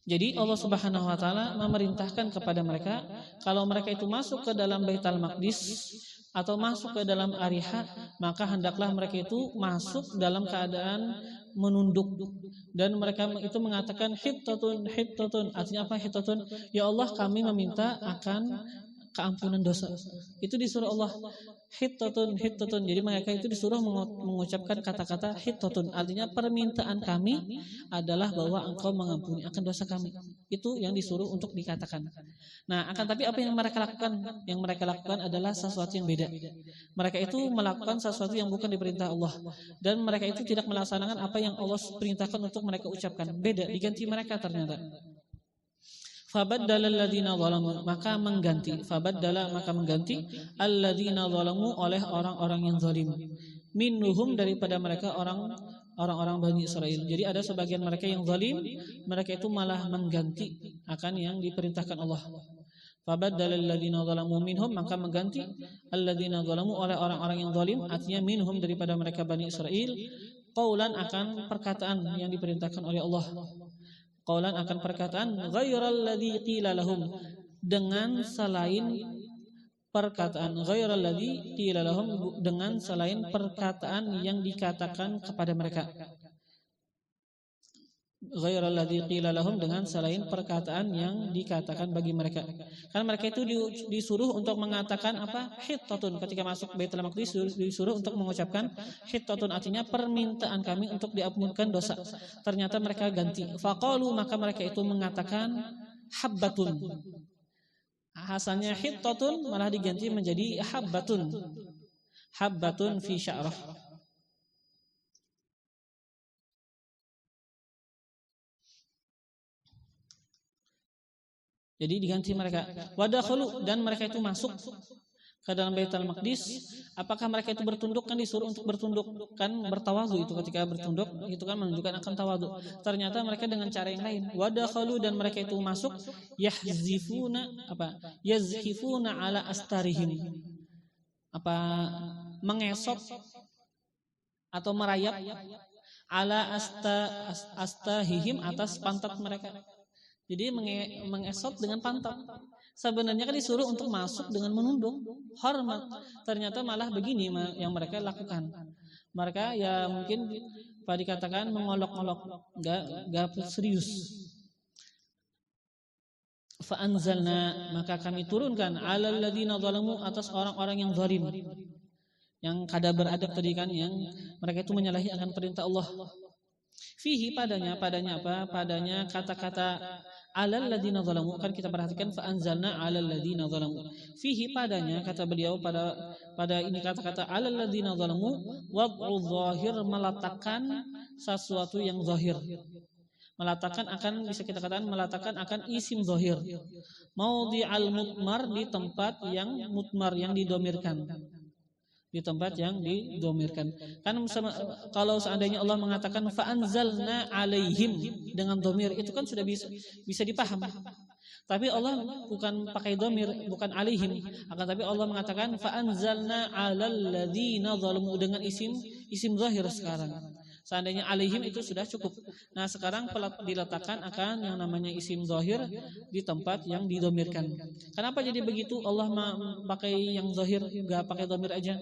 Jadi Allah Subhanahu wa taala memerintahkan kepada mereka, kalau mereka itu masuk ke dalam Baitul Maqdis atau masuk ke dalam Ariha, maka hendaklah mereka itu masuk dalam keadaan menunduk, dan mereka itu mengatakan hittatun, hittatun. Artinya apa hittatun? Ya Allah, kami meminta akan keampunan dosa. Itu disuruh Allah hittatun, hittatun. Jadi mereka itu disuruh mengucapkan kata-kata hittatun. Artinya permintaan kami adalah bahwa engkau mengampuni akan dosa kami. Itu yang disuruh untuk dikatakan. Nah, akan tapi apa yang mereka lakukan? Yang mereka lakukan adalah sesuatu yang beda. Mereka itu melakukan sesuatu yang bukan diperintah Allah, dan mereka itu tidak melaksanakan apa yang Allah perintahkan untuk mereka ucapkan. Beda, diganti mereka ternyata. Fabaddala alladzina zalamu, maka mengganti, fabaddala maka mengganti alladzina zalamu oleh orang-orang yang zalim, minhum daripada mereka orang-orang Bani Israel. Jadi ada sebagian mereka yang zalim, mereka itu malah mengganti akan yang diperintahkan Allah. Fabaddala alladzina zalamu minhum, maka mengganti alladzina zalamu oleh orang-orang yang zalim, artinya minhum daripada mereka Bani Israel, qaulan akan perkataan yang diperintahkan oleh Allah. Qaulan akan perkataan ghairal ladzi qila lahum, dengan selain perkataan ghairal ladzi qila lahum, dengan selain perkataan yang dikatakan kepada mereka. Ghairal ladzi qila lahum, dengan selain perkataan yang dikatakan bagi mereka. Karena mereka itu disuruh untuk mengatakan hittatun, ketika masuk Baitul Maqdis disuruh untuk mengucapkan hittatun, artinya permintaan kami untuk diampunkan dosa. Ternyata mereka ganti. Faqalu, maka mereka itu mengatakan habbatun. Asalnya hittatun malah diganti menjadi habbatun. Habbatun fi sya'rah. Jadi diganti mereka. Wadakhalu, dan mereka itu masuk ke dalam Baitul Maqdis. Apakah mereka itu bertunduk? Kan disuruh untuk bertunduk, kan bertawadhu. Itu ketika bertunduk itu kan menunjukkan akan tawadhu. Ternyata mereka dengan cara yang lain. Wadakhalu, dan mereka itu masuk yazhifuna ala astarihim. Mengesop atau merayap ala astahihim, atas pantat mereka. Jadi mengesot dengan pantat. Sebenarnya kan disuruh untuk masuk dengan menunduk, hormat. Ternyata malah begini yang mereka lakukan. Mereka ya mungkin dikatakan mengolok-olok, enggak serius. Fa anzalna, maka kami turunkan alal ladzina zalamu, atas orang-orang yang zalim. Yang kada beradab tadi kan, yang mereka itu menyalahi akan perintah Allah. Fihi, padanya apa? Padanya kata-kata alal ladzina zalamu, kan kita perhatikan fa anzalna alal ladzina zalamu. Fihi, padanya kata beliau pada ini kata-kata alal ladzina zalamu, wad'u zahir, meletakkan sesuatu yang zahir. Meletakkan akan, bisa kita katakan meletakkan akan isim zahir. Maudhi'al mutmar, di tempat yang mutmar, yang didomirkan. Di tempat yang didomirkan. Kan kalau seandainya Allah mengatakan fa'anzalna alaihim dengan domir, itu kan sudah bisa dipaham. Tapi Allah bukan pakai domir, bukan alaihim, akan tapi Allah mengatakan fa'anzalna alal ladzina zalamu dengan isim zahir sekarang. Seandainya alaihim itu sudah cukup. Nah, sekarang diletakkan akan yang namanya isim zahir di tempat yang didomirkan. Kenapa jadi begitu? Allah pakai yang zahir, enggak pakai domir aja.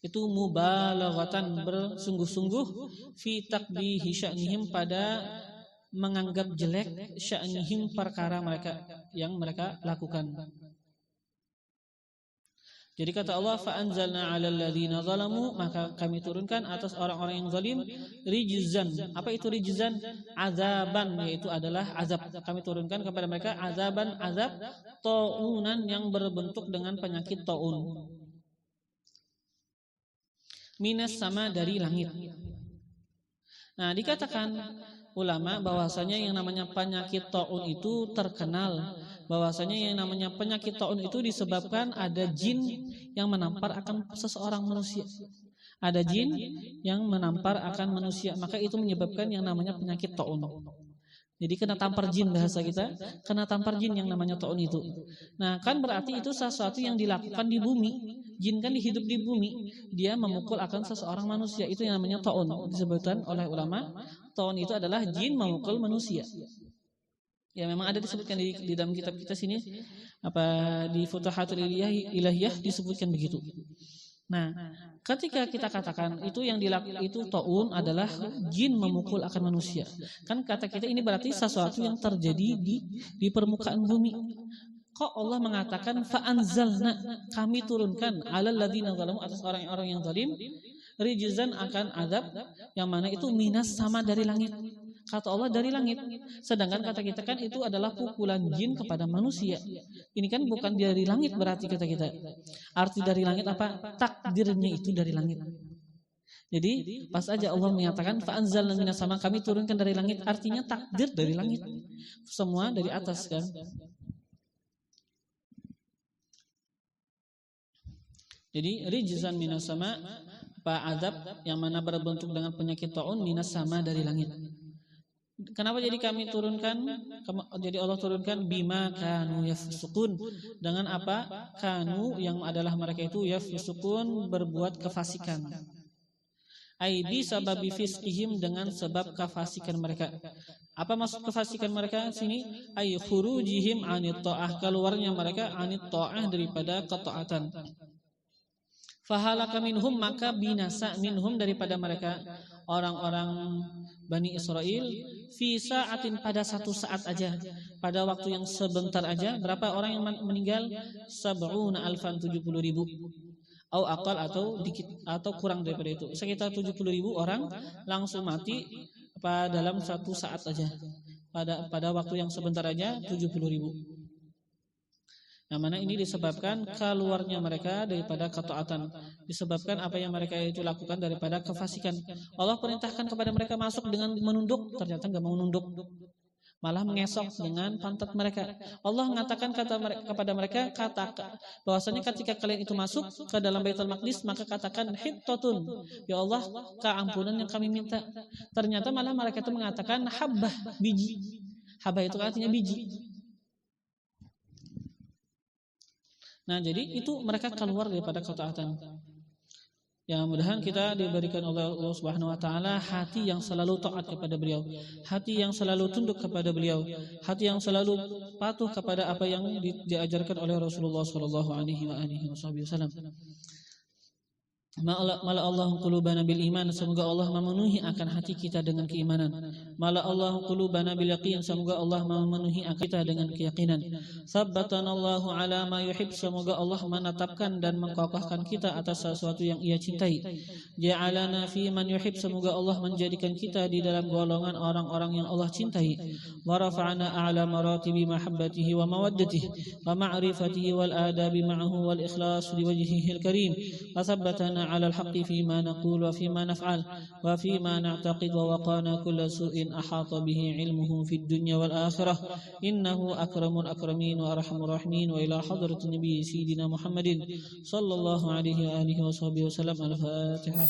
Itu mubalaghatan, bersungguh-sungguh fi taqbihi sya'nihim, pada menganggap jelek sya'nihim, perkara mereka yang mereka lakukan. Jadi kata Allah, fa anzalna 'alal ladzina zalamu, maka kami turunkan atas orang-orang yang zalim rijzan. Apa itu rijzan? Azaban, yaitu adalah azab. Kami turunkan kepada mereka azaban, azab ta'unan, yang berbentuk dengan penyakit ta'un. Minas sama, dari langit. Nah, dikatakan ulama bahwasanya yang namanya penyakit ta'un itu terkenal, bahwasanya yang namanya penyakit ta'un itu disebabkan ada jin yang menampar akan seseorang manusia. Ada jin yang menampar akan manusia, maka itu menyebabkan yang namanya penyakit ta'un. Jadi kena tampar jin, bahasa kita, kena tampar jin yang namanya ta'un itu. Nah, kan berarti itu sesuatu yang dilakukan di bumi. Jin kan hidup di bumi, dia memukul akan seseorang manusia, itu yang namanya ta'un. Disebutkan oleh ulama, ta'un itu adalah jin memukul manusia. Ya, memang ada disebutkan di dalam kitab kita sini, di Futuhatul Ilahiyah disebutkan begitu. Nah, ketika kita katakan itu yang dilakukan itu ta'un adalah jin memukul akan manusia, kan kata kita ini berarti sesuatu yang terjadi di permukaan bumi. Kok Allah mengatakan fa anzalna, kami turunkan, 'alal ladzina zalamu, atas orang-orang yang zalim, rijzan, akan azab, yang mana itu minas sama, dari langit. Kata Allah dari langit. Sedangkan kata kita kan itu adalah pukulan jin kepada manusia. Ini kan bukan dari langit, berarti kata kita. Arti dari langit apa? Takdirnya itu dari langit. Jadi pas aja Allah menyatakan fa anzalna minas sama, kami turunkan dari langit, artinya takdir dari langit. Semua dari atas kan. Jadi rijzan minas sama, azab yang mana berbentuk dengan penyakit ta'un, minas sama, dari langit. Kenapa jadi kami turunkan? Jadi Allah turunkan bima kanu yafsukun, dengan apa? Kanu yang adalah mereka itu yafsukun, berbuat kefasikan. Ai bi sababi fisqihim, dengan sebab kefasikan mereka. Apa maksud kefasikan mereka sini? Ai khurujihim anit ta'ah, keluarnya mereka anit ta'ah, daripada ketaatan. Fahalaka minhum, maka binasa minhum, daripada mereka orang-orang Bani Israel, fi sa'atin, pada satu saat aja, pada waktu yang sebentar aja. Berapa orang yang meninggal? 70 alfan, 70.000, au aqal, atau dikit, atau kurang daripada itu, sekitar 70.000 orang langsung mati dalam satu saat aja, pada waktu yang sebentar aja, 70.000. Yang mana ini disebabkan keluarnya mereka daripada ketaatan, disebabkan apa yang mereka itu lakukan daripada kefasikan. Allah perintahkan kepada mereka masuk dengan menunduk, ternyata nggak mau nunduk, malah mengesok dengan pantat mereka. Allah mengatakan kepada mereka, bahwasanya ketika kalian itu masuk ke dalam Baitul Maqdis, maka katakan hittatun, ya Allah, keampunan yang kami minta. Ternyata malah mereka itu mengatakan habbah, biji. Habbah itu artinya biji. Nah, jadi itu mereka keluar daripada ketaatan. Ya, mudah-mudahan kita diberikan oleh Allah Subhanahu wa taala hati yang selalu taat kepada beliau, hati yang selalu tunduk kepada beliau, hati yang selalu patuh kepada apa yang diajarkan oleh Rasulullah sallallahu alaihi wasallam. Mala Allah qulubana bil iman, semoga Allah memenuhi akan hati kita dengan keimanan. Mala Allah qulubana bil yaqin, semoga Allah memenuhi kita dengan keyakinan. Sabbatana Allahu ala ma yuhib, semoga Allah menetapkan dan mengkokohkan kita atas sesuatu yang Ia cintai. Ja'alana fi man yuhib, semoga Allah menjadikan kita di dalam golongan orang-orang yang Allah cintai. Wa rafa'ana a'la maratibi mahabbatihi wa mawaddatihi wa ma'rifatihi wal adabi ma'ahu wal ikhlas li wajhihil karim. Wa sabbatana على الحق فيما نقول وفيما نفعل وفيما نعتقد ووقانا كل سوء أحاط به علمه في الدنيا والآخرة إنه أكرم الأكرمين وأرحم الراحمين. وإلى حضرة النبي سيدنا محمد صلى الله عليه وآله وصحبه وسلم. الفاتحة.